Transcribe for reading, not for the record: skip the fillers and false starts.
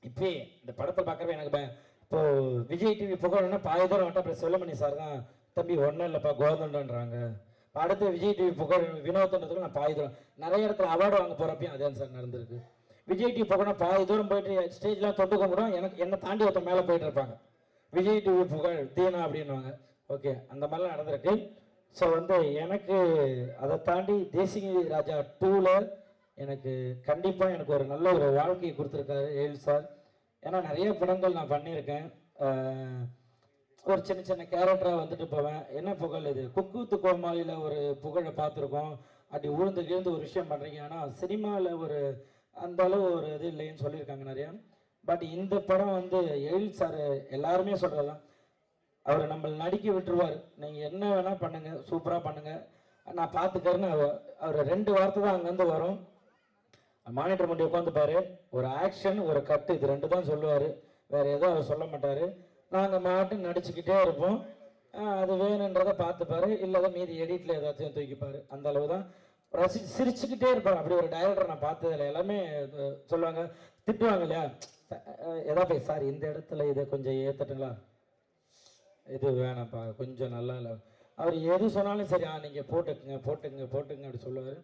இப்போ இந்த படத்தை பார்க்கவே எனக்கு இப்போ விஜய் டிவி புகழன்னா பாதி தூரம் வந்துட்டு அப்புறம் செல்லமணி சார் தான் தம்பி ஒன்றும் இல்லைப்பா கோதண்டன்றாங்க. அடுத்து விஜய் டிவி புகழ் வினோதன்றதுக்கு நான் பாதி தூரம் நிறைய இடத்துல அவார்டு வாங்க போகிறப்பையும் அதே சார் நடந்திருக்கு. விஜய் டிவி புகழ்னா பாதி தூரம் போயிட்டு ஸ்டேஜ்லாம் தொட்டு கும்பிடும், எனக்கு என்னை தாண்டி ஒருத்தர் மேலே போயிட்டு இருப்பாங்க. விஜய் டிவி புகழ் தீனா அப்படின்வாங்க. ஓகே, அந்த மாதிரிலாம் நடந்திருக்கு. ஸோ எனக்கு அதை தாண்டி தேசிய ராஜா 2ல் எனக்கு கண்டிப்பாக எனக்கு ஒரு நல்ல ஒரு வாழ்க்கையை கொடுத்துருக்காரு ஏழு சார். ஏன்னா நிறைய படங்கள் நான் பண்ணியிருக்கேன். ஒரு சின்ன சின்ன கேரக்டராக போவேன். என்ன புகழ் இது குக்கூத்து கோமாளியில் ஒரு புகழை பார்த்துருக்கோம். அப்படி உழுந்து கிழந்து ஒரு விஷயம் பண்ணுறீங்க. ஆனால் சினிமாவில் ஒரு அந்த அளவு ஒரு இது இல்லைன்னு சொல்லியிருக்காங்க நிறையா. பட் இந்த படம் எழில் சார் எல்லாருமே சொல்கிறதான், அவர் நம்மளை நடிக்க விட்டுருவார். நீங்கள் என்ன வேணால் பண்ணுங்கள், சூப்பராக பண்ணுங்கள், நான் பார்த்துக்கறேன்னு அவர் 2 வார்த்தை தான் அங்கேருந்து வரும். மானிட்டர் முன்னாடி உட்காந்துப்பார். ஒரு ஆக்ஷன் ஒரு கட்டு, இது 2 தான் சொல்லுவார். வேறு எதுவும் அவர் சொல்ல மாட்டார். நாங்கள் மாட்டு நடிச்சுக்கிட்டே இருப்போம். அது வேணுன்றதை பார்த்துப்பார், இல்லாத மீதி எடிட்டில் ஏதாச்சும் தூக்கிப்பார். அந்த அளவு தான் சிரிச்சுக்கிட்டே இருப்பார். அப்படி ஒரு டைரக்டர் நான் பார்த்ததில்ல. எல்லாமே சொல்லுவாங்க, திட்டுவாங்க இல்லையா, ஏதாவது சார் இந்த இடத்துல இதை கொஞ்சம் ஏற்றட்டுங்களா, இது வேணாம்ப்பா கொஞ்சம் நல்லா இல்லை, அவர் எது சொன்னாலும் சரி நீங்கள் போட்டுக்குங்க போட்டுக்குங்க போட்டுக்குங்க அப்படி சொல்லுவார்.